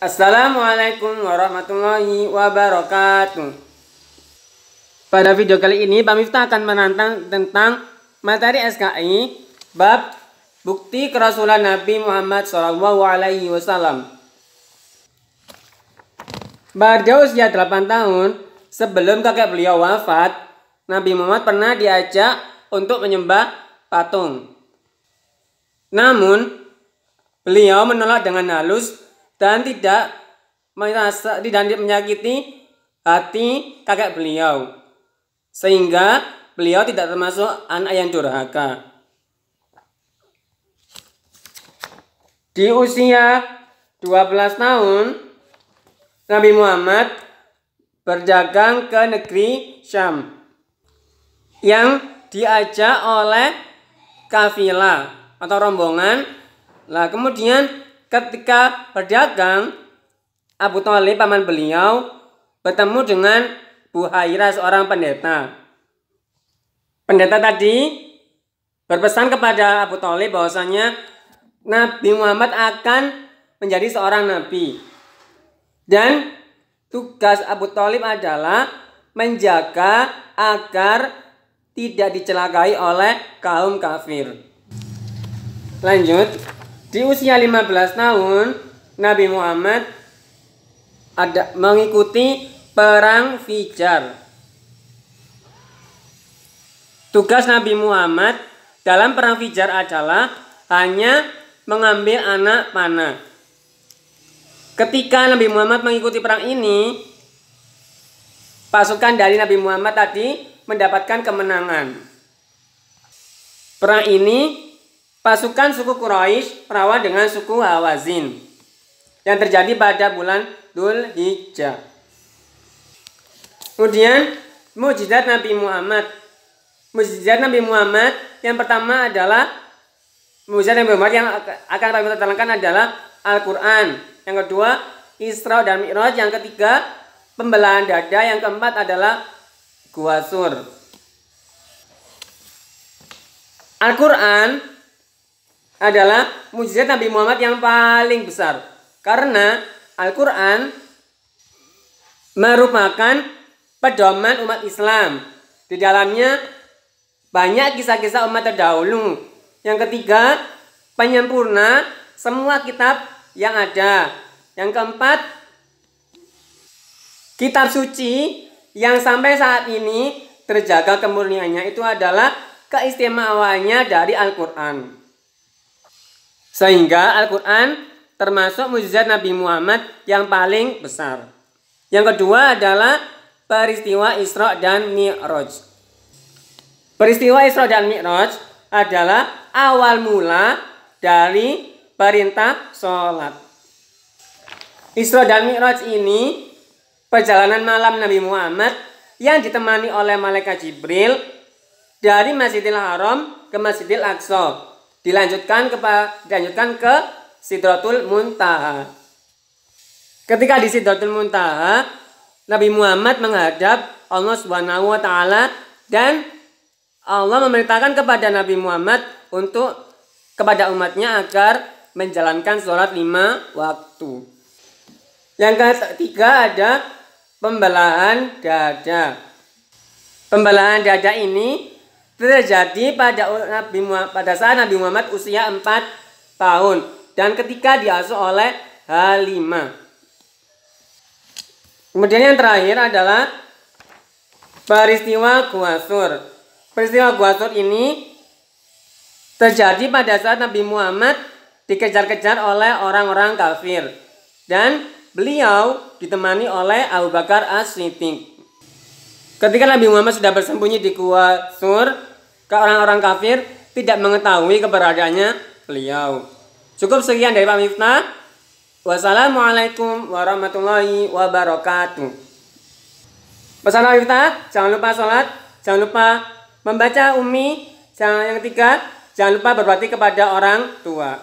Assalamualaikum warahmatullahi wabarakatuh. Pada video kali ini Pak Miftah akan menantang tentang materi SKI bab bukti kerasulan Nabi Muhammad SAW. Pada usia 8 tahun sebelum kakek beliau wafat, Nabi Muhammad pernah diajak untuk menyembah patung. Namun beliau menolak dengan halus dan tidak menyakiti hati kakek beliau, sehingga beliau tidak termasuk anak yang durhaka. Di usia 12 tahun, Nabi Muhammad berdagang ke negeri Syam yang diajak oleh kafilah atau rombongan. Nah, kemudian ketika berdagang, Abu Thalib paman beliau bertemu dengan Buhairah, seorang pendeta. Pendeta tadi berpesan kepada Abu Thalib bahwasanya Nabi Muhammad akan menjadi seorang nabi. Dan tugas Abu Thalib adalah menjaga agar tidak dicelakai oleh kaum kafir. Lanjut, di usia 15 tahun Nabi Muhammad mengikuti perang Fijar. Tugas Nabi Muhammad dalam perang Fijar adalah hanya mengambil anak panah. Ketika Nabi Muhammad mengikuti perang ini, pasukan dari Nabi Muhammad tadi mendapatkan kemenangan. Perang ini pasukan suku Quraisy melawan dengan suku Hawazin yang terjadi pada bulan Dzulhijjah. Kemudian mukjizat Nabi Muhammad. Mukjizat Nabi Muhammad yang pertama adalah mukjizat Nabi Muhammad yang akan kami terangkan adalah Al-Quran. Yang kedua, Isra dan Mi'raj. Yang ketiga, pembelahan dada. Yang keempat adalah Gua Sur. Al-Quran adalah mukjizat Nabi Muhammad yang paling besar, karena Al-Quran merupakan pedoman umat Islam. Di dalamnya banyak kisah-kisah umat terdahulu. Yang ketiga, penyempurna semua kitab yang ada. Yang keempat, kitab suci yang sampai saat ini terjaga kemurniannya itu adalah keistimewaannya dari Al-Quran. Sehingga Al-Quran termasuk mukjizat Nabi Muhammad yang paling besar. Yang kedua adalah peristiwa Isra dan Mi'raj. Peristiwa Isra dan Mi'raj adalah awal mula dari perintah sholat. Isra dan Mi'raj ini perjalanan malam Nabi Muhammad yang ditemani oleh malaikat Jibril dari Masjidil Haram ke Masjidil Aqsa. Dilanjutkan ke Sidratul Muntaha. Ketika di Sidratul Muntaha, Nabi Muhammad menghadap Allah Subhanahu wa taala dan Allah memerintahkan kepada Nabi Muhammad untuk kepada umatnya agar menjalankan sholat 5 waktu. Yang ketiga ada pembelahan dada. Pembelahan dada ini terjadi pada saat Nabi Muhammad usia 4 tahun dan ketika diasuh oleh Halimah. Kemudian yang terakhir adalah peristiwa Gua Sur. Peristiwa Gua Sur ini terjadi pada saat Nabi Muhammad dikejar-kejar oleh orang-orang kafir dan beliau ditemani oleh Abu Bakar As-Siddiq. Ketika Nabi Muhammad sudah bersembunyi di Gua Sur, orang-orang kafir tidak mengetahui keberadaannya beliau. Cukup sekian dari Pak Miftah. Wassalamualaikum warahmatullahi wabarakatuh. Pesan Pak Miftah, jangan lupa sholat, jangan lupa membaca ummi, yang ketiga, jangan lupa berbakti kepada orang tua.